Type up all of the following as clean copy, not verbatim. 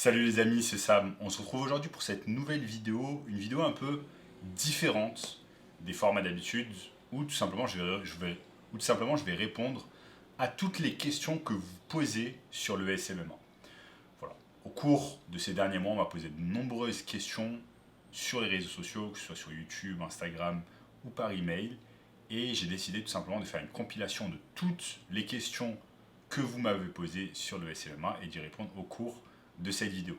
Salut les amis, c'est Sam. On se retrouve aujourd'hui pour cette nouvelle vidéo, une vidéo un peu différente des formats d'habitude, où tout simplement je vais répondre à toutes les questions que vous posez sur le SMMA. Voilà. Au cours de ces derniers mois, on m'a posé de nombreuses questions sur les réseaux sociaux, que ce soit sur YouTube, Instagram ou par email, et j'ai décidé tout simplement de faire une compilation de toutes les questions que vous m'avez posées sur le SMMA et d'y répondre au cours de cette vidéo.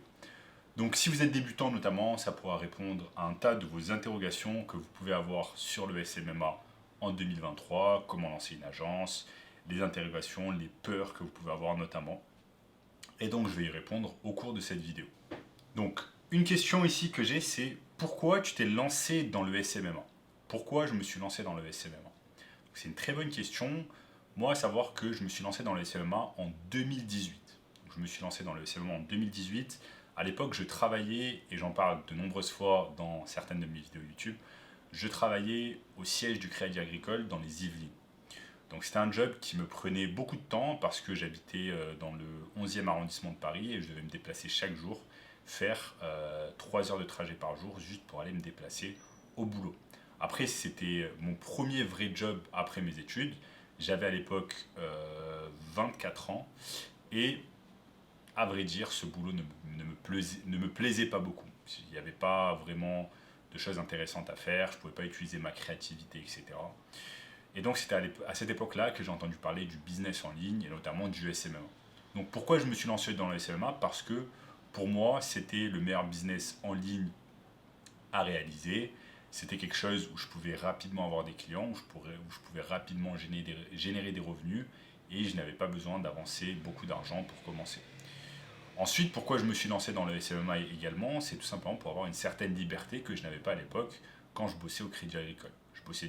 Donc si vous êtes débutant notamment, ça pourra répondre à un tas de vos interrogations que vous pouvez avoir sur le SMMA en 2023, comment lancer une agence, les interrogations, les peurs que vous pouvez avoir notamment. Et donc je vais y répondre au cours de cette vidéo. Donc une question ici que j'ai, c'est pourquoi tu t'es lancé dans le SMMA? Pourquoi je me suis lancé dans le SMMA? C'est une très bonne question. Moi, à savoir que je me suis lancé dans le SMMA en 2018. Je me suis lancé dans le SMMA en 2018. À l'époque, je travaillais, et j'en parle de nombreuses fois dans certaines de mes vidéos YouTube, je travaillais au siège du Crédit Agricole dans les Yvelines. Donc c'était un job qui me prenait beaucoup de temps parce que j'habitais dans le 11e arrondissement de Paris et je devais me déplacer chaque jour, faire 3 heures de trajet par jour juste pour aller me déplacer au boulot. Après, c'était mon premier vrai job après mes études. J'avais à l'époque 24 ans et à vrai dire, ce boulot ne me plaisait pas beaucoup. Il n'y avait pas vraiment de choses intéressantes à faire, je ne pouvais pas utiliser ma créativité, etc. Et donc c'était à cette époque-là que j'ai entendu parler du business en ligne et notamment du SMMA. Donc pourquoi je me suis lancé dans le SMMA? Parce que pour moi, c'était le meilleur business en ligne à réaliser. C'était quelque chose où je pouvais rapidement avoir des clients, où je pouvais rapidement générer des revenus et je n'avais pas besoin d'avancer beaucoup d'argent pour commencer. Ensuite, pourquoi je me suis lancé dans le SMMA également, c'est tout simplement pour avoir une certaine liberté que je n'avais pas à l'époque quand je bossais au Crédit Agricole. Je bossais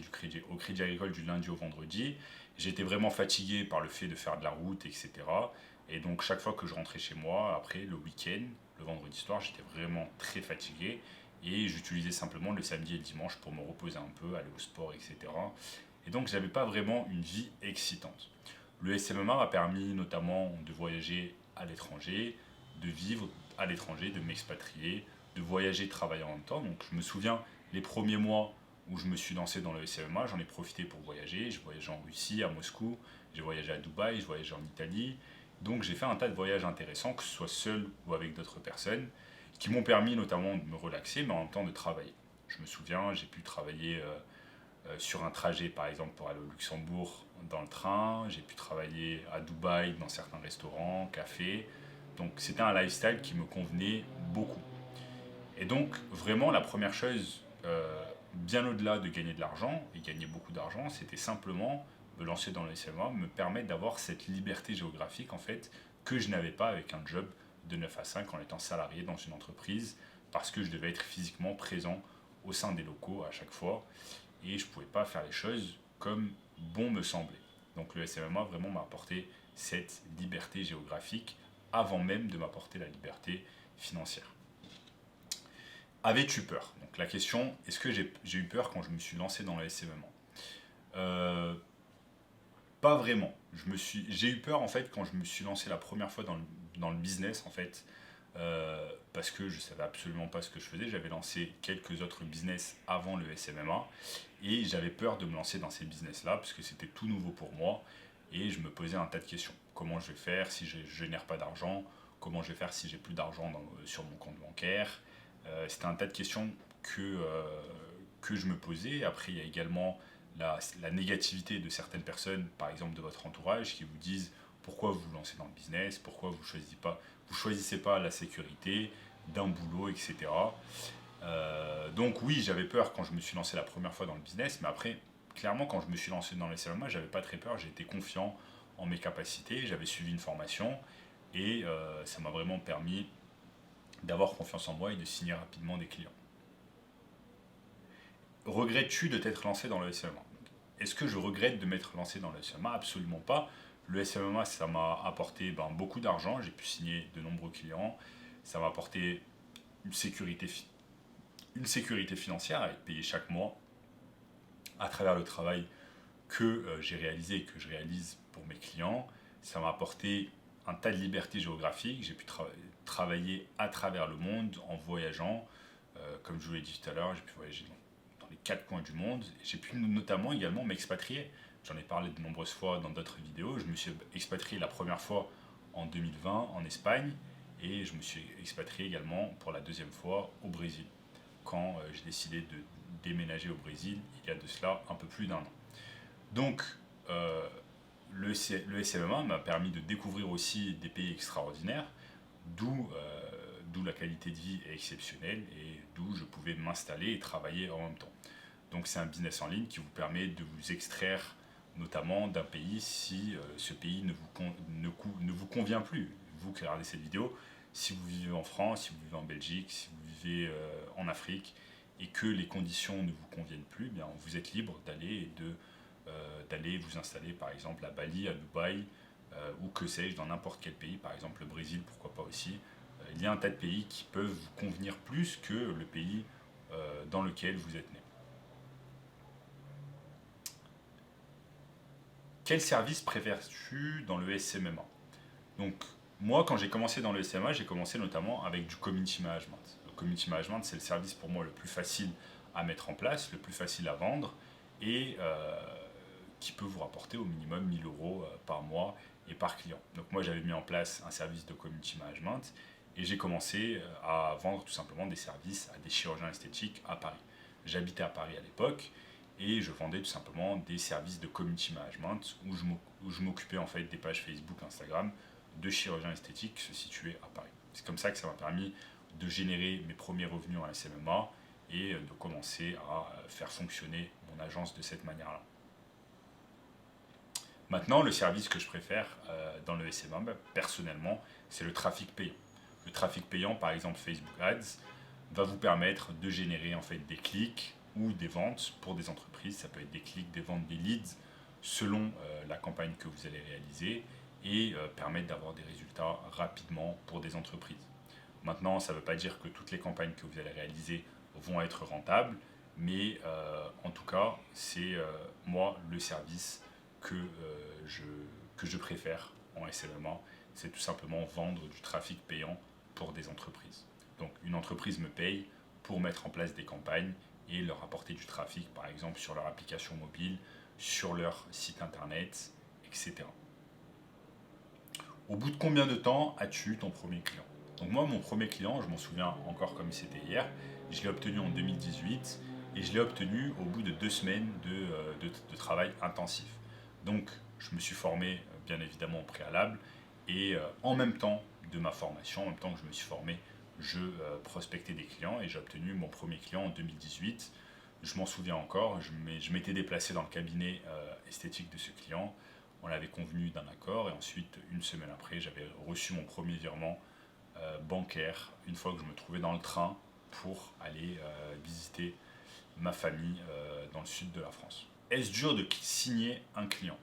au Crédit Agricole du lundi au vendredi. J'étais vraiment fatigué par le fait de faire de la route, etc. Et donc chaque fois que je rentrais chez moi, après le week-end, le vendredi soir, j'étais vraiment très fatigué. Et j'utilisais simplement le samedi et le dimanche pour me reposer un peu, aller au sport, etc. Et donc j'avais pas vraiment une vie excitante. Le SMMA m'a permis notamment de voyager à l'étranger, de vivre à l'étranger, de m'expatrier, de voyager, de travailler en même temps. Donc je me souviens les premiers mois où je me suis lancé dans le SMMA, j'en ai profité pour voyager. Je voyageais en Russie, à Moscou, j'ai voyagé à Dubaï, je voyageais en Italie. Donc j'ai fait un tas de voyages intéressants, que ce soit seul ou avec d'autres personnes, qui m'ont permis notamment de me relaxer, mais en même temps de travailler. Je me souviens, j'ai pu travailler sur un trajet, par exemple, pour aller au Luxembourg dans le train. J'ai pu travailler à Dubaï dans certains restaurants, cafés. Donc c'était un lifestyle qui me convenait beaucoup. Et donc vraiment la première chose, bien au-delà de gagner de l'argent, et gagner beaucoup d'argent, c'était simplement me lancer dans le SMA, me permettre d'avoir cette liberté géographique en fait que je n'avais pas avec un job de 9 à 5 en étant salarié dans une entreprise parce que je devais être physiquement présent au sein des locaux à chaque fois et je ne pouvais pas faire les choses comme bon me semblait. Donc le SMMA vraiment m'a apporté cette liberté géographique avant même de m'apporter la liberté financière. Avais-tu peur? Donc la question, est-ce que j'ai eu peur quand je me suis lancé dans le SMMA? Pas vraiment. J'ai eu peur en fait quand je me suis lancé la première fois dans le business en fait, parce que je savais absolument pas ce que je faisais. J'avais lancé quelques autres business avant le SMMA et j'avais peur de me lancer dans ces business-là parce que c'était tout nouveau pour moi et je me posais un tas de questions. Comment je vais faire si je génère pas d'argent? Comment je vais faire si j'ai plus d'argent sur mon compte bancaire? C'était un tas de questions que je me posais. Après, il y a également la négativité de certaines personnes, par exemple de votre entourage, qui vous disent pourquoi vous vous lancez dans le business, pourquoi vous choisissez pas la sécurité d'un boulot, etc. Donc oui, j'avais peur quand je me suis lancé la première fois dans le business, mais après, clairement, quand je me suis lancé dans les salons, j'avais pas très peur, j'étais confiant en mes capacités, j'avais suivi une formation et ça m'a vraiment permis d'avoir confiance en moi et de signer rapidement des clients. Regrettes-tu de t'être lancé dans le SMMA? Est-ce que je regrette de m'être lancé dans le SMMA? Absolument pas. Le SMMA, ça m'a apporté beaucoup d'argent, j'ai pu signer de nombreux clients, ça m'a apporté une sécurité, une sécurité financière à être payé chaque mois à travers le travail que j'ai réalisé et que je réalise pour mes clients. Ça m'a apporté un tas de liberté géographique, j'ai pu travailler à travers le monde en voyageant. Comme je vous l'ai dit tout à l'heure, j'ai pu voyager dans les quatre coins du monde. J'ai pu notamment également m'expatrier. J'en ai parlé de nombreuses fois dans d'autres vidéos. Je me suis expatrié la première fois en 2020 en Espagne et je me suis expatrié également pour la deuxième fois au Brésil quand j'ai décidé de déménager au Brésil il y a de cela un peu plus d'1 an. Donc euh, le SMMA m'a permis de découvrir aussi des pays extraordinaires, d'où la qualité de vie est exceptionnelle et d'où je pouvais m'installer et travailler en même temps. Donc c'est un business en ligne qui vous permet de vous extraire notamment d'un pays si ce pays ne vous convient plus. Vous qui regardez cette vidéo, si vous vivez en France, si vous vivez en Belgique, si vous vivez en Afrique et que les conditions ne vous conviennent plus, eh bien, vous êtes libre d'aller vous installer par exemple à Bali, à Dubaï ou que sais-je dans n'importe quel pays, par exemple le Brésil, pourquoi pas aussi. Il y a un tas de pays qui peuvent vous convenir plus que le pays dans lequel vous êtes né. Quel service préfères-tu dans le SMMA? Donc, moi, quand j'ai commencé dans le SMMA, j'ai commencé notamment avec du community management. Le community management, c'est le service pour moi le plus facile à mettre en place, le plus facile à vendre et qui peut vous rapporter au minimum 1000 euros par mois et par client. Donc, moi, j'avais mis en place un service de community management et j'ai commencé à vendre tout simplement des services à des chirurgiens esthétiques à Paris. J'habitais à Paris à l'époque et je vendais tout simplement des services de community management où je m'occupais en fait des pages Facebook, Instagram de chirurgiens esthétiques se situaient à Paris. C'est comme ça que ça m'a permis de générer mes premiers revenus en SMMA et de commencer à faire fonctionner mon agence de cette manière-là. Maintenant, le service que je préfère dans le SMMA, personnellement, c'est le trafic payant. Le trafic payant, par exemple Facebook Ads, va vous permettre de générer en fait des clics ou des ventes pour des entreprises. Ça peut être des clics, des ventes, des leads selon la campagne que vous allez réaliser et permettre d'avoir des résultats rapidement pour des entreprises. Maintenant, ça ne veut pas dire que toutes les campagnes que vous allez réaliser vont être rentables, mais en tout cas, c'est moi le service que je préfère en SMMA, c'est tout simplement vendre du trafic payant pour des entreprises. Donc une entreprise me paye pour mettre en place des campagnes et leur apporter du trafic, par exemple sur leur application mobile, sur leur site internet, etc. Au bout de combien de temps as-tu eu ton premier client? Donc moi, mon premier client, je m'en souviens encore comme c'était hier, je l'ai obtenu en 2018 et je l'ai obtenu au bout de 2 semaines de travail intensif. Donc je me suis formé bien évidemment au préalable et en même temps de ma formation, en même temps que je me suis formé, je prospectais des clients et j'ai obtenu mon premier client en 2018. Je m'en souviens encore, je m'étais déplacé dans le cabinet esthétique de ce client. On avait convenu d'un accord et ensuite, une semaine après, j'avais reçu mon premier virement bancaire une fois que je me trouvais dans le train pour aller visiter ma famille dans le sud de la France. Est-ce dur de signer un client?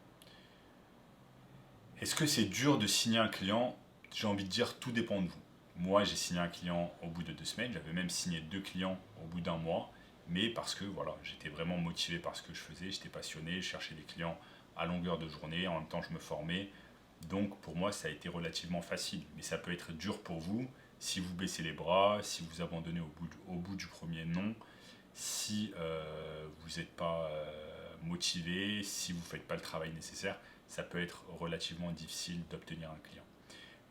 Est-ce que c'est dur de signer un client? J'ai envie de dire, tout dépend de vous. Moi, j'ai signé un client au bout de 2 semaines, j'avais même signé 2 clients au bout d'1 mois, mais parce que voilà, j'étais vraiment motivé par ce que je faisais, j'étais passionné, je cherchais des clients à longueur de journée, en même temps je me formais, donc pour moi ça a été relativement facile. Mais ça peut être dur pour vous si vous baissez les bras, si vous abandonnez au bout du premier non, si vous n'êtes pas motivé, si vous ne faites pas le travail nécessaire, ça peut être relativement difficile d'obtenir un client.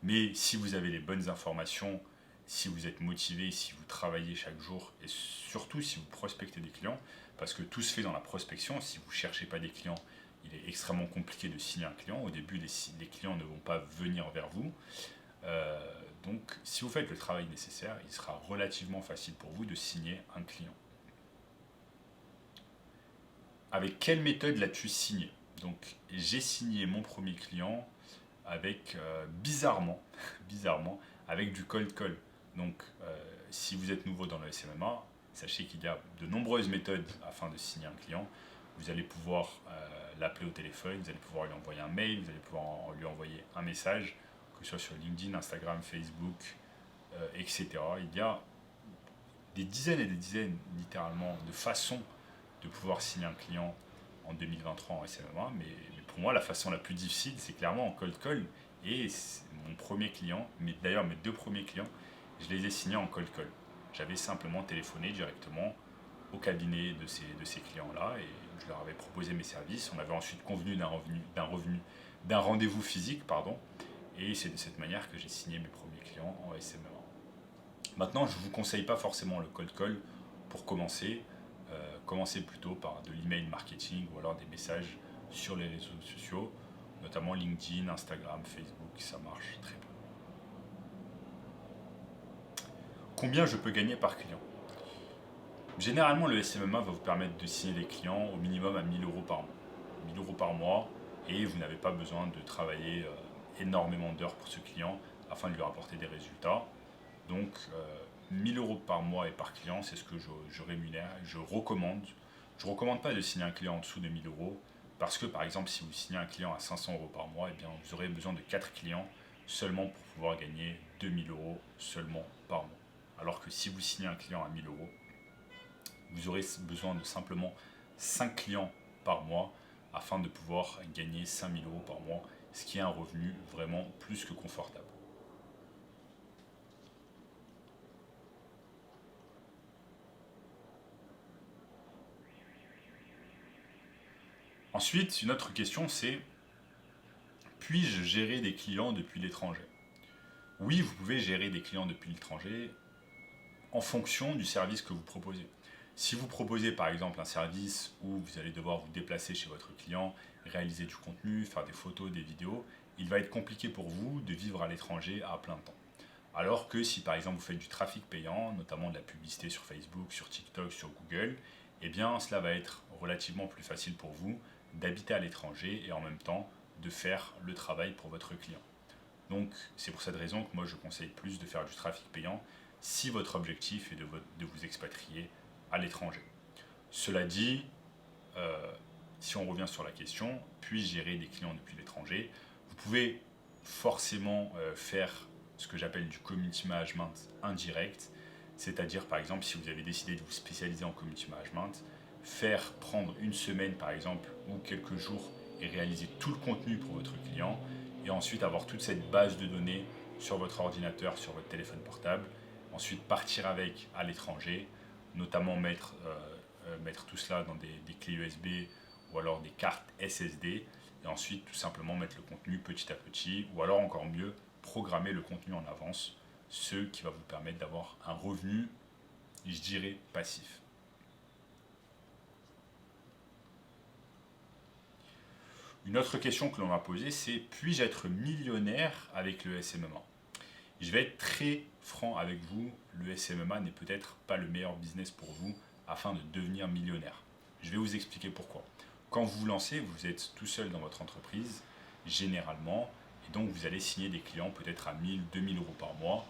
Mais si vous avez les bonnes informations, si vous êtes motivé, si vous travaillez chaque jour et surtout si vous prospectez des clients, parce que tout se fait dans la prospection, si vous ne cherchez pas des clients, il est extrêmement compliqué de signer un client. Au début, les clients ne vont pas venir vers vous. Donc, si vous faites le travail nécessaire, il sera relativement facile pour vous de signer un client. Avec quelle méthode l'as-tu signé? Donc, j'ai signé mon premier client avec, bizarrement, bizarrement, avec du cold call. Donc, si vous êtes nouveau dans le SMMA, sachez qu'il y a de nombreuses méthodes afin de signer un client. Vous allez pouvoir l'appeler au téléphone, vous allez pouvoir lui envoyer un mail, vous allez pouvoir lui envoyer un message, que ce soit sur LinkedIn, Instagram, Facebook, etc. Il y a des dizaines et des dizaines, littéralement, de façons de pouvoir signer un client en 2023 en SMMA, mais pour moi, la façon la plus difficile, c'est clairement en cold call Et mon premier client, mais d'ailleurs mes deux premiers clients, je les ai signés en cold call. J'avais simplement téléphoné directement au cabinet de ces clients-là et je leur avais proposé mes services. On avait ensuite convenu d'un rendez-vous physique, pardon, et c'est de cette manière que j'ai signé mes premiers clients en SMMA. Maintenant, je ne vous conseille pas forcément le cold call pour commencer. Commencez plutôt par de l'email marketing ou alors des messages sur les réseaux sociaux, notamment LinkedIn, Instagram, Facebook, ça marche très bien. Combien je peux gagner par client? Généralement, le SMMA va vous permettre de signer des clients au minimum à 1000 euros par mois. 1000 euros par mois, et vous n'avez pas besoin de travailler énormément d'heures pour ce client afin de lui rapporter des résultats. Donc, 1000 euros par mois et par client, c'est ce que je rémunère, je recommande. Je ne recommande pas de signer un client en dessous de 1000 euros parce que, par exemple, si vous signez un client à 500 euros par mois, eh bien, vous aurez besoin de 4 clients seulement pour pouvoir gagner 2000 euros seulement par mois. Alors que si vous signez un client à 1000 euros, vous aurez besoin de simplement 5 clients par mois afin de pouvoir gagner 5000 euros par mois, ce qui est un revenu vraiment plus que confortable. Ensuite, une autre question, c'est puis-je gérer des clients depuis l'étranger? Oui, vous pouvez gérer des clients depuis l'étranger en fonction du service que vous proposez. Si vous proposez par exemple un service où vous allez devoir vous déplacer chez votre client, réaliser du contenu, faire des photos, des vidéos, il va être compliqué pour vous de vivre à l'étranger à plein temps. Alors que si par exemple vous faites du trafic payant, notamment de la publicité sur Facebook, sur TikTok, sur Google, eh bien cela va être relativement plus facile pour vous d'habiter à l'étranger et en même temps de faire le travail pour votre client. Donc c'est pour cette raison que moi je conseille plus de faire du trafic payant si votre objectif est de vous expatrier à l'étranger. Cela dit, si on revient sur la question, puis-je gérer des clients depuis l'étranger? Vous pouvez forcément faire ce que j'appelle du community management indirect, c'est-à-dire par exemple si vous avez décidé de vous spécialiser en community management, faire prendre une semaine par exemple ou quelques jours et réaliser tout le contenu pour votre client et ensuite avoir toute cette base de données sur votre ordinateur, sur votre téléphone portable, ensuite partir avec à l'étranger, notamment mettre tout cela dans des clés USB ou alors des cartes SSD et ensuite tout simplement mettre le contenu petit à petit ou alors encore mieux programmer le contenu en avance, ce qui va vous permettre d'avoir un revenu, je dirais, passif. Une autre question que l'on m'a posée, c'est puis-je être millionnaire avec le SMMA? Je vais être très franc avec vous, le SMMA n'est peut-être pas le meilleur business pour vous afin de devenir millionnaire. Je vais vous expliquer pourquoi. Quand vous vous lancez, vous êtes tout seul dans votre entreprise, généralement, et donc vous allez signer des clients peut-être à 1000, 2000 euros par mois.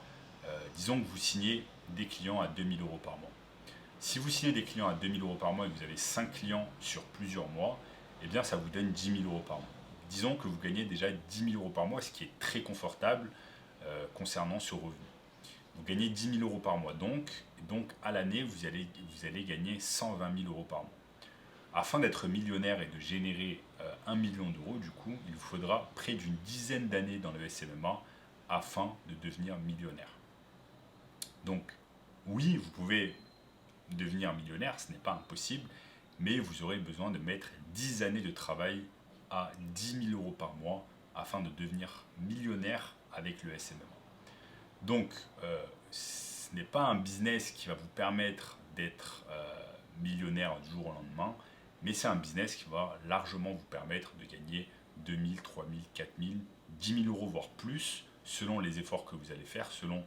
Disons que vous signez des clients à 2000 euros par mois. Si vous signez des clients à 2000 euros par mois et que vous avez 5 clients sur plusieurs mois, eh bien ça vous donne 10 000 euros par mois. Disons que vous gagnez déjà 10 000 euros par mois, ce qui est très confortable concernant ce revenu. Vous gagnez 10 000 euros par mois, donc à l'année, vous allez gagner 120 000 euros par mois. Afin d'être millionnaire et de générer 1 million d'euros, du coup, il vous faudra près d'une dizaine d'années dans le SMMA afin de devenir millionnaire. Donc, oui, vous pouvez devenir millionnaire, ce n'est pas impossible, mais vous aurez besoin de mettre 10 années de travail à 10 000 euros par mois afin de devenir millionnaire avec le SMMA. Donc, ce n'est pas un business qui va vous permettre d'être millionnaire du jour au lendemain, mais c'est un business qui va largement vous permettre de gagner 2000, 3000, 4000, 10 000 euros, voire plus, selon les efforts que vous allez faire, selon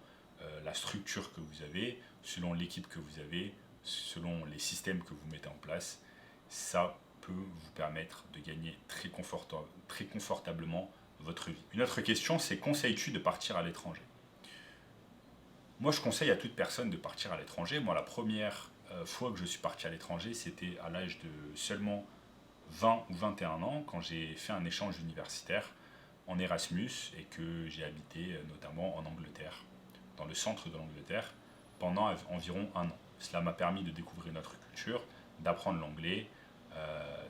la structure que vous avez, selon l'équipe que vous avez, selon les systèmes que vous mettez en place. Ça peut vous permettre de gagner très confortablement votre vie. Une autre question, c'est conseilles-tu de partir à l'étranger? Moi, je conseille à toute personne de partir à l'étranger. Moi, la première fois que je suis parti à l'étranger, c'était à l'âge de seulement 20 ou 21 ans, quand j'ai fait un échange universitaire en Erasmus et que j'ai habité notamment en Angleterre, dans le centre de l'Angleterre, pendant environ un an. Cela m'a permis de découvrir notre culture, d'apprendre l'anglais,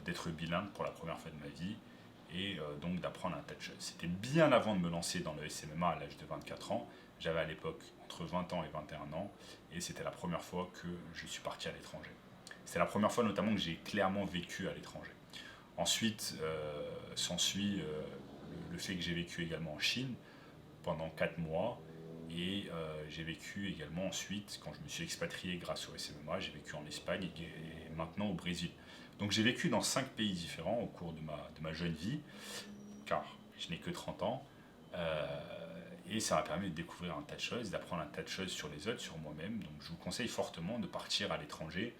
d'être bilingue pour la première fois de ma vie. et donc d'apprendre un tas de choses. C'était bien avant de me lancer dans le SMMA à l'âge de 24 ans. J'avais à l'époque entre 20 ans et 21 ans et c'était la première fois que je suis parti à l'étranger. C'est la première fois notamment que j'ai clairement vécu à l'étranger. Ensuite, s'ensuit le fait que j'ai vécu également en Chine pendant 4 mois. Et j'ai vécu également ensuite, quand je me suis expatrié grâce au SMMA, j'ai vécu en Espagne et maintenant au Brésil. Donc j'ai vécu dans 5 pays différents au cours de ma jeune vie, car je n'ai que 30 ans. Et ça m'a permis de découvrir un tas de choses, d'apprendre un tas de choses sur les autres, sur moi-même. Donc je vous conseille fortement de partir à l'étranger,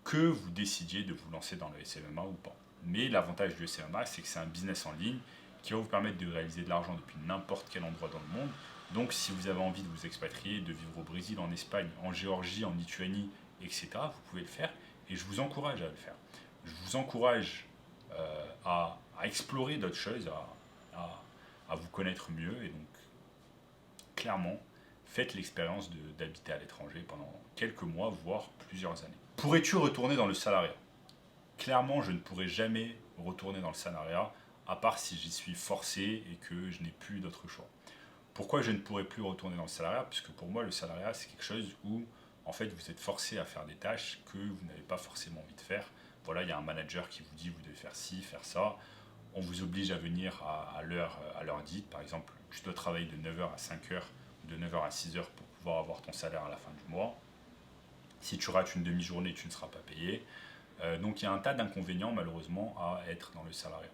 que vous décidiez de vous lancer dans le SMMA ou pas. Mais l'avantage du SMMA, c'est que c'est un business en ligne qui va vous permettre de réaliser de l'argent depuis n'importe quel endroit dans le monde. Donc si vous avez envie de vous expatrier, de vivre au Brésil, en Espagne, en Géorgie, en Lituanie, etc., vous pouvez le faire et je vous encourage à le faire. Je vous encourage à explorer d'autres choses, à vous connaître mieux et donc clairement, faites l'expérience d'habiter à l'étranger pendant quelques mois, voire plusieurs années. Pourrais-tu retourner dans le salariat? Clairement, je ne pourrai jamais retourner dans le salariat, à part si j'y suis forcé et que je n'ai plus d'autre choix. Pourquoi je ne pourrais plus retourner dans le salariat? Puisque pour moi, le salariat, c'est quelque chose où, en fait, vous êtes forcé à faire des tâches que vous n'avez pas forcément envie de faire. Voilà, il y a un manager qui vous dit, vous devez faire ci, faire ça. On vous oblige à venir à l'heure dite. Par exemple, tu dois travailler de 9h à 5h ou de 9h à 6h pour pouvoir avoir ton salaire à la fin du mois. Si tu rates une demi-journée, tu ne seras pas payé. Donc il y a un tas d'inconvénients malheureusement à être dans le salariat.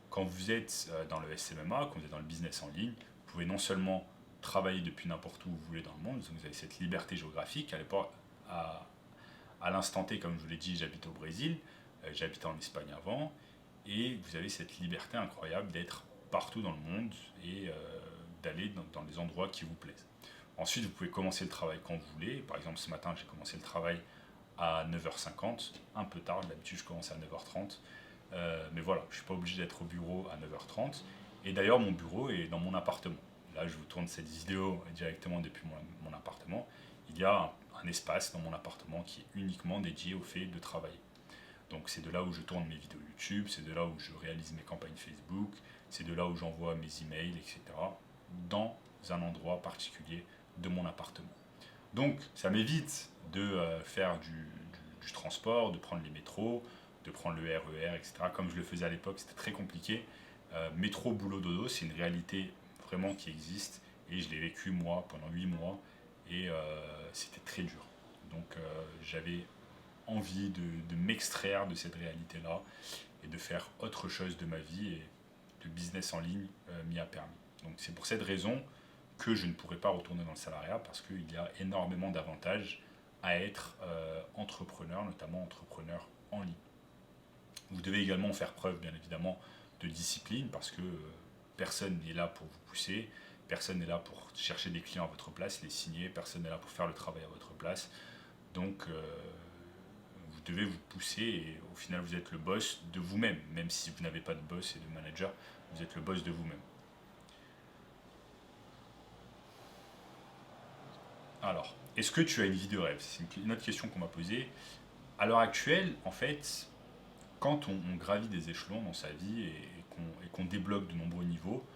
Quand vous êtes dans le SMMA, quand vous êtes dans le business en ligne, vous pouvez non seulement travailler depuis n'importe où vous voulez dans le monde, vous avez cette liberté géographique. À l'instant T, comme je vous l'ai dit, j'habite au Brésil, j'habitais en Espagne avant, et vous avez cette liberté incroyable d'être partout dans le monde et d'aller dans les endroits qui vous plaisent. Ensuite, vous pouvez commencer le travail quand vous voulez. Par exemple, ce matin, j'ai commencé le travail à 9h50, un peu tard, d'habitude je commence à 9h30. Mais voilà, je ne suis pas obligé d'être au bureau à 9h30. Et d'ailleurs, mon bureau est dans mon appartement. Là, je vous tourne cette vidéo directement depuis mon appartement. Il y a un espace dans mon appartement qui est uniquement dédié au fait de travailler. Donc c'est de là où je tourne mes vidéos YouTube, c'est de là où je réalise mes campagnes Facebook, c'est de là où j'envoie mes emails, etc. dans un endroit particulier de mon appartement. Donc ça m'évite de faire du transport, de prendre les métros, de prendre le RER, etc. Comme je le faisais à l'époque, c'était très compliqué. Métro, boulot, dodo, c'est une réalité vraiment qui existe et je l'ai vécu moi pendant 8 mois et c'était très dur. Donc j'avais envie de m'extraire de cette réalité-là et de faire autre chose de ma vie et le business en ligne m'y a permis. Donc c'est pour cette raison que je ne pourrais pas retourner dans le salariat parce qu'il y a énormément d'avantages à être entrepreneur, notamment entrepreneur en ligne. Vous devez également faire preuve, bien évidemment, de discipline parce que personne n'est là pour vous pousser, personne n'est là pour chercher des clients à votre place, les signer, personne n'est là pour faire le travail à votre place. Donc, vous devez vous pousser et au final, vous êtes le boss de vous-même, même si vous n'avez pas de boss et de manager, vous êtes le boss de vous-même. Alors, est-ce que tu as une vie de rêve? C'est une autre question qu'on m'a posée. À l'heure actuelle, en fait, quand on gravit des échelons dans sa vie et qu'on débloque de nombreux niveaux,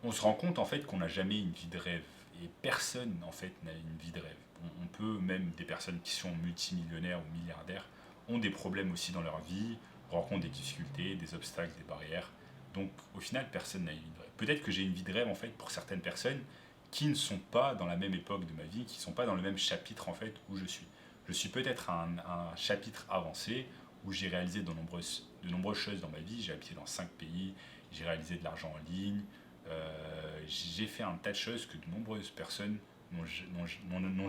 on se rend compte en fait qu'on n'a jamais une vie de rêve. Et personne en fait n'a une vie de rêve. On peut, même des personnes qui sont multimillionnaires ou milliardaires, ont des problèmes aussi dans leur vie, rencontrent des difficultés, des obstacles, des barrières. Donc au final, personne n'a une vie de rêve. Peut-être que j'ai une vie de rêve en fait pour certaines personnes qui ne sont pas dans la même époque de ma vie, qui ne sont pas dans le même chapitre en fait où je suis. Je suis peut-être à un chapitre avancé où j'ai réalisé de nombreuses choses dans ma vie. J'ai habité dans 5 pays, j'ai réalisé de l'argent en ligne, j'ai fait un tas de choses que de nombreuses personnes n'ont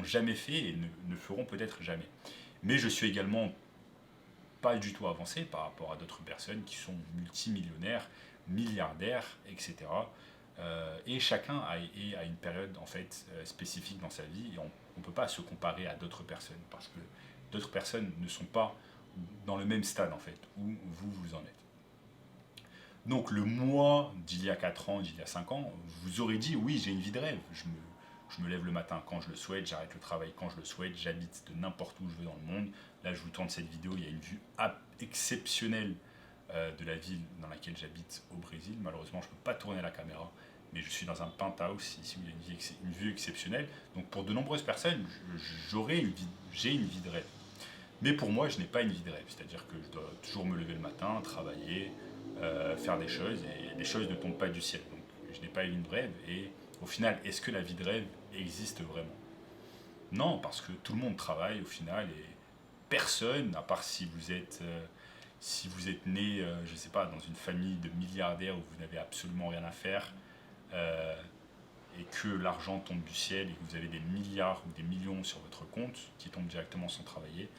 jamais fait et ne feront peut-être jamais. Mais je suis également pas du tout avancé par rapport à d'autres personnes qui sont multimillionnaires, milliardaires, etc. Et chacun a une période en fait spécifique dans sa vie et on ne peut pas se comparer à d'autres personnes parce que d'autres personnes ne sont pas dans le même stade en fait où vous en êtes. Donc le moi d'il y a 4 ans, d'il y a 5 ans, vous aurez dit oui j'ai une vie de rêve, je me lève le matin quand je le souhaite, j'arrête le travail quand je le souhaite, j'habite de n'importe où je veux dans le monde. Là je vous tourne cette vidéo, il y a une vue exceptionnelle de la ville dans laquelle j'habite au Brésil. Malheureusement, je ne peux pas tourner la caméra, mais je suis dans un penthouse ici où il y a une vue exceptionnelle. Donc pour de nombreuses personnes, j'ai une vie de rêve. Mais pour moi, je n'ai pas une vie de rêve. C'est-à-dire que je dois toujours me lever le matin, travailler, faire des choses, et les choses ne tombent pas du ciel. Donc je n'ai pas une vie de rêve. Et au final, est-ce que la vie de rêve existe vraiment? Non, parce que tout le monde travaille au final, et personne, à part si vous êtes né, je ne sais pas, dans une famille de milliardaires où vous n'avez absolument rien à faire, euh, et que l'argent tombe du ciel et que vous avez des milliards ou des millions sur votre compte qui tombent directement sans travailler.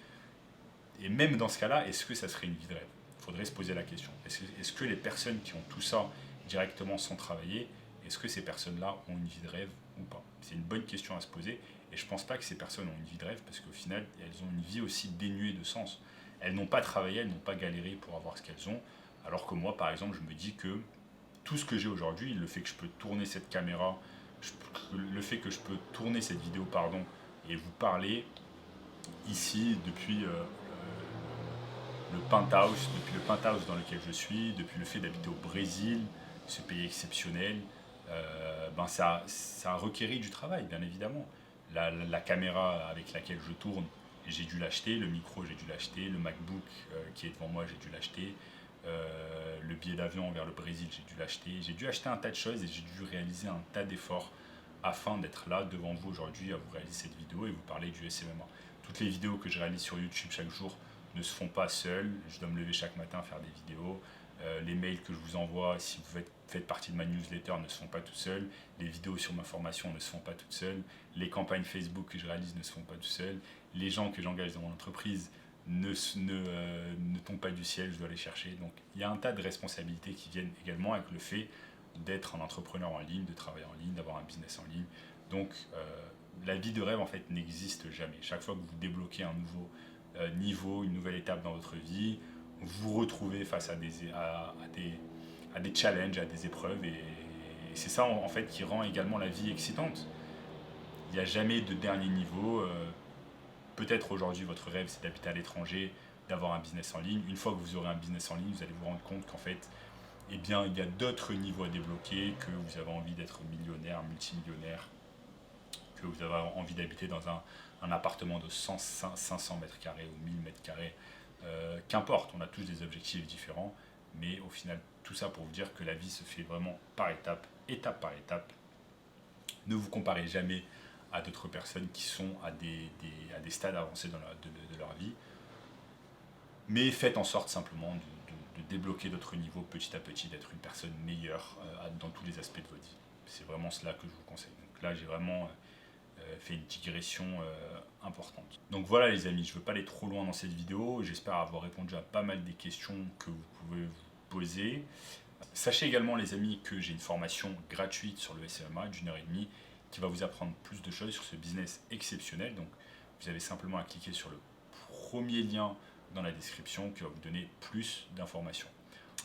Et même dans ce cas-là, est-ce que ça serait une vie de rêve? Il faudrait se poser la question. Est-ce que les personnes qui ont tout ça directement sans travailler, est-ce que ces personnes-là ont une vie de rêve ou pas? C'est une bonne question à se poser. Et je ne pense pas que ces personnes ont une vie de rêve parce qu'au final, elles ont une vie aussi dénuée de sens. Elles n'ont pas travaillé, elles n'ont pas galéré pour avoir ce qu'elles ont. Alors que moi, par exemple, je me dis que tout ce que j'ai aujourd'hui, le fait que je peux tourner cette caméra, le fait que je peux tourner cette vidéo, pardon, et vous parler ici depuis le penthouse dans lequel je suis, depuis le fait d'habiter au Brésil, ce pays exceptionnel, ça a requéri du travail, bien évidemment. La caméra avec laquelle je tourne, j'ai dû l'acheter, le micro, j'ai dû l'acheter, le MacBook qui est devant moi, j'ai dû l'acheter, le billet d'avion vers le Brésil, j'ai dû l'acheter. J'ai dû acheter un tas de choses et j'ai dû réaliser un tas d'efforts afin d'être là devant vous aujourd'hui à vous réaliser cette vidéo et vous parler du SMMA. Toutes les vidéos que je réalise sur YouTube chaque jour ne se font pas seules. Je dois me lever chaque matin faire des vidéos. Les mails que je vous envoie, si vous faites partie de ma newsletter, ne se font pas tout seuls. Les vidéos sur ma formation ne se font pas toutes seules. Les campagnes Facebook que je réalise ne se font pas tout seuls. Les gens que j'engage dans mon entreprise ne tombent pas du ciel, je dois les chercher. Donc il y a un tas de responsabilités qui viennent également avec le fait d'être un entrepreneur en ligne, de travailler en ligne, d'avoir un business en ligne. Donc la vie de rêve en fait n'existe jamais. Chaque fois que vous débloquez un nouveau niveau, une nouvelle étape dans votre vie, vous vous retrouvez face à des challenges, à des épreuves, et c'est ça en fait qui rend également la vie excitante. Il n'y a jamais de dernier niveau. Peut-être aujourd'hui votre rêve c'est d'habiter à l'étranger, d'avoir un business en ligne. Une fois que vous aurez un business en ligne, vous allez vous rendre compte qu'en fait, eh bien, il y a d'autres niveaux à débloquer, que vous avez envie d'être millionnaire, multimillionnaire, que vous avez envie d'habiter dans un appartement de 500 mètres carrés ou 1000 mètres carrés. Qu'importe, on a tous des objectifs différents, mais au final, tout ça pour vous dire que la vie se fait vraiment par étape par étape. Ne vous comparez jamais à d'autres personnes qui sont à des stades avancés de leur vie, mais faites en sorte simplement de débloquer d'autres niveaux petit à petit, d'être une personne meilleure dans tous les aspects de votre vie. C'est vraiment cela que je vous conseille. Donc là, j'ai vraiment fait une digression importante. Donc voilà les amis, je ne veux pas aller trop loin dans cette vidéo. J'espère avoir répondu à pas mal des questions que vous pouvez vous poser. Sachez également les amis que j'ai une formation gratuite sur le SMMA d'une heure et demie qui va vous apprendre plus de choses sur ce business exceptionnel. Donc vous avez simplement à cliquer sur le premier lien dans la description qui va vous donner plus d'informations.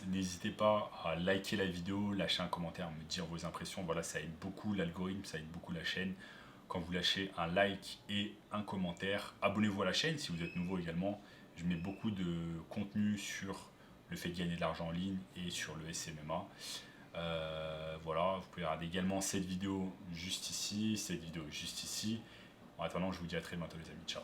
N'hésitez pas à liker la vidéo, lâcher un commentaire, me dire vos impressions. Voilà, ça aide beaucoup l'algorithme, ça aide beaucoup la chaîne. Quand vous lâchez un like et un commentaire, abonnez-vous à la chaîne si vous êtes nouveau également. Je mets beaucoup de contenu sur le fait de gagner de l'argent en ligne et sur le SMMA. Voilà, vous pouvez regarder également cette vidéo juste ici, cette vidéo juste ici. En attendant, je vous dis à très bientôt les amis. Ciao.